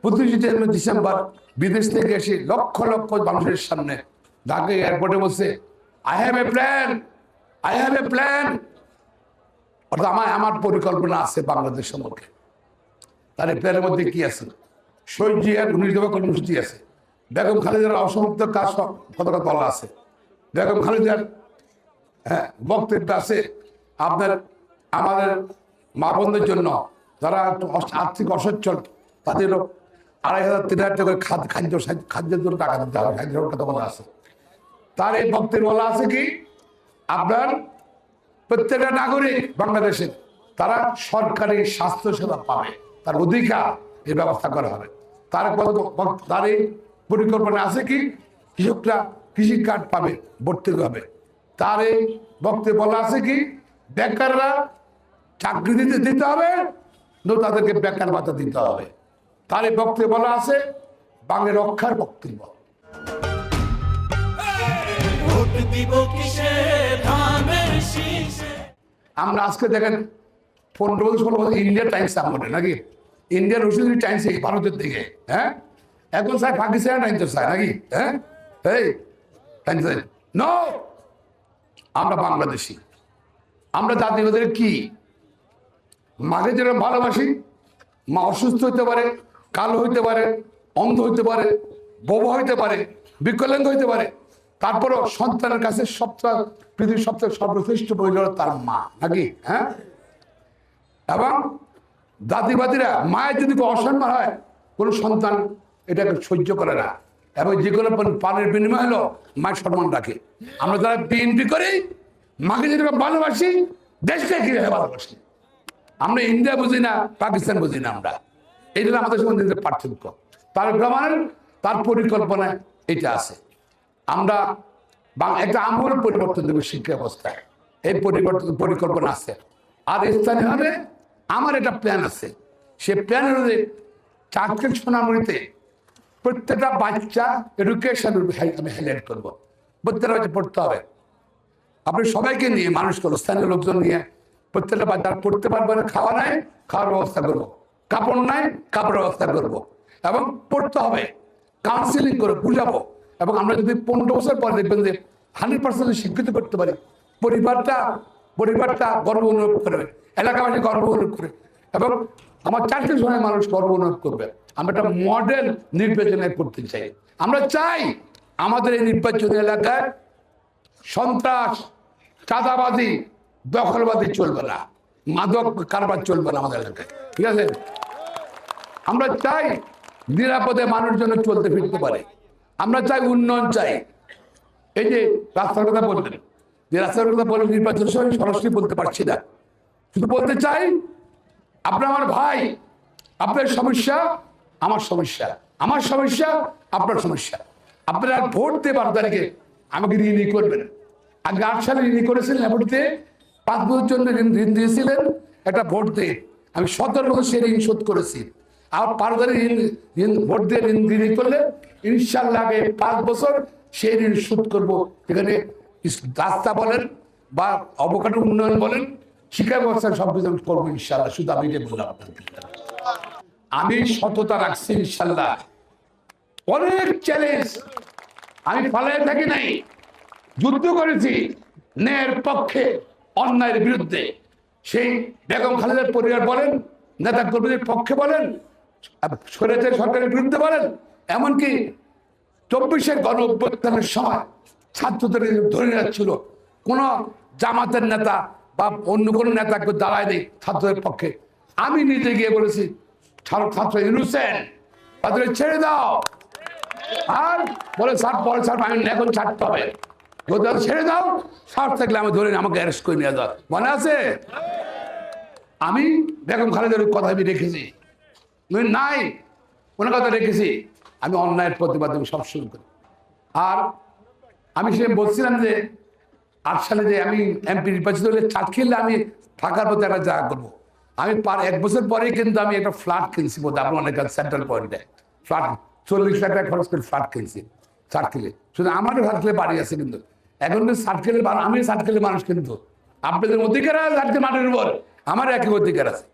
25 December বিদেশ থেকে এসে লক্ষ লক্ষ মানুষের সামনে ঢাকা এয়ারপোর্টে বসে I have a plan, I have a plan, অর্থাৎ আমার পরিকল্পনা আছে বাংলাদেশ সম্পর্কে। তার এই প্ল্যানের মধ্যে কি আছে? শহীদ জিয়ার 19 কর্মসূচি আছে, বেগম খালেদার অসমাপ্ত কাজ কতটা বলা আছে, বেগম খালেদার বক্তব্য আছে আপনার আমাদের মা বোনদের জন্য যারা আর্থিক অসচ্ছল তাদেরও 2,500-3,000 টাকা করে খাদ্যের জন্য টাকা দিতে হবে, খাদ্যের কথা বলা আছে। তার এই বক্তব্য বলা আছে কি আপনার প্রত্যেকটা নাগরিক বাংলাদেশের তারা সরকারি স্বাস্থ্য সেবা পাবে, তার অধিকার এই ব্যবস্থা করা হবে। তার এই পরিকল্পনা আছে কি কৃষকরা কৃষি কার্ড পাবে, ভর্তি হবে। তার এই বক্তব্য বলা আছে কি বেকাররা চাকরি দিতে হবে, তাদেরকে বেকার ভাতা দিতে হবে। তার এই বক্তব্য বলা আছে বাংলা রক্ষার বক্তব্য। আমরা আজকে দেখেন 15-16 বছর ইন্ডিয়া টাইমস আমলে নাকি ইন্ডিয়ার রশিদ টাইমস ভারতের দিকে, হ্যাঁ এখন স্যার পাকিস্তান টাইমস স্যার নাকি, হ্যাঁ এই নো, আমরা বাংলাদেশি, আমরা জাতিবাদের কি মাকে যেরকম ভালোবাসি, মা অসুস্থ হইতে পারে, কালো হইতে পারে, অন্ধ হইতে পারে, বোবা হইতে পারে, বিকলাঙ্গ হইতে পারে, তারপরও সন্তানের কাছে পৃথিবীর সবচেয়ে সর্বশ্রেষ্ঠ বইল তার মা নাকি, হ্যাঁ। এবং জাতিবাদীরা মায়ের যদি অসম্মান হয় কোনো সন্তান এটাকে সহ্য করে না, এবং যে কোনো পানের বিনিময় হলো মায়ের সম্মান রাখে। আমরা যারা বিএনপি করি মাকে যেরকম ভালোবাসি দেশকে কিভাবে ভালোবাসি, আমরা ইন্ডিয়া বুঝি না, পাকিস্তান বুঝি না, আমরা এইটা আমাদের সঙ্গে পার্থক্য। তার প্রমাণ তার পরিকল্পনায় এটা আছে। আমরা একটা আমূল পরিবর্তন দেবো শিক্ষা ব্যবস্থায়, এই পরিকল্পনা আছে। আর স্থানীয়ভাবে আমার একটা প্ল্যান আছে, সে প্ল্যান অনুযায়ী চাকরি সোনামুড়িতে প্রত্যেকটা বাচ্চা এডুকেশন আমি হাইলাইট করবো। প্রত্যেকটা বাচ্চা পড়তে হবে, আপনি সবাইকে নিয়ে মানুষ করবো, স্থানীয় লোকজন নিয়ে প্রত্যেকটা বাচ্চা পড়তে পারবে না, খাওয়া নাই খাওয়ার ব্যবস্থা করবো, কাপড় নাই কাপড়ের ব্যবস্থা করবো, এবং পড়তে হবে, কাউন্সিলিং করে বুঝাবো। এবং আমরা যদি 15 বছর পরে দেখবেন যে 100% শিক্ষিত করতে পারি, পরিবারটা গর্ব অনুভব করবে, এলাকাবাসী গর্ব অনুভব করবে, এবং আমার 4 জনের মানুষ গর্ব অনুভব করবে। আমরা একটা মডেল নির্বাচনে করতে চাই। আমরা চাই আমাদের এই নির্বাচনী এলাকায় সন্ত্রাস, চাঁদাবাজি, দখলবাজি চলবে না, মাদক কারবার চলবে না আমাদের এলাকায়, ঠিক আছে। আমরা চাই নিরাপদে মানুষজন চলতে ফিরতে পারে, আমরা চাই উন্নয়ন চাই। এই যে রাস্তার কথা বললেন, যে রাস্তার কথা বলে নির্বাচনের সময় সরাসরি বলতে পারছি না, শুধু বলতে চাই আপনার আমার ভাই, আপনার সমস্যা আমার সমস্যা, আমার সমস্যা আপনার সমস্যা। আপনারা ভোট দিয়ে 12 তারিখে আমাকে ঋণী করবেন। আগে 8 সালে ঋণী করেছিলেন, ভোট দিয়ে 5 বছর জন্য ঋণ দিয়েছিলেন, একটা ভোট দিয়ে আমি 17 বছর সে ঋণ শোধ করেছি। আর 12 তারিখ ঋণ ভোট দিয়ে ঋণ করলে ইনশাল্লাহ আগে 5 বছর সেই ঋণ শোধ করবো। এখানে রাস্তা বলেন বা অবকাঠামো উন্নয়ন বলেন, শিক্ষা ব্যবস্থা সবকিছু আমি করবো ইনশাল্লাহ। শুধু আমি এটা বললাম, আমি সততা রাখছি ইনশাল্লাহ। অনেক চ্যালেঞ্জ আমি পালাই থাকি নাই, যুদ্ধ করেছি ন্যায়ের পক্ষে অন্যায়ের বিরুদ্ধে। সেই বেগম খালেদার পরিবার বলেন, নেতা কর্মীদের পক্ষে বলেন, স্বৈরাচারী সরকারের বিরুদ্ধে বলেন, এমনকি 24-এর গণ অভ্যুত্থানের সময় ছাত্রদের ধরে যাচ্ছিল, কোন জামাতের নেতা বা অন্য কোনো নেতাকে দাঁড়ায় নেই ছাত্রদের পক্ষে। আমি নিজে গিয়ে বলেছি ছাত্র ইনোসেন্ট, তাদের ছেড়ে দাও। আর বলে স্যার আমি এখন ছাড়তে হবে, ছেড়ে দাও, সার থাকলে আমি ধরে আমাকে অ্যারেস্ট করে নিয়ে যাও, মনে আছে? আমি বেগম খালেদার কথা আমি রেখেছি নাই, ওনার কথা রেখেছি। আমি অন্যায়ের প্রতিবাদ আমি সব শুরু করি। আর আমি সে বলছিলাম যে 8 সালে যে আমি এমপি নির্বাচিত হলে চাটখিলে আমি থাকার মতো একটা জায়গা করবো। আমি 1 বছর পরেই কিন্তু আমি একটা ফ্ল্যাট কিনছি, বোধ আপনার অনেক সেন্ট্রাল পয়েন্টে ফ্ল্যাট 40 লাখ টাকা খরচ করে ফ্ল্যাট কিনছি চাটখিলে। শুধু আমারও চাটখিলে বাড়ি আছে, কিন্তু এখন তো চাটখিলে আমি চাটখিলে মানুষ, কিন্তু আপনাদের অধিকার আছে চাটখিলে মাটির উপর, আমার একই অধিকার আছে।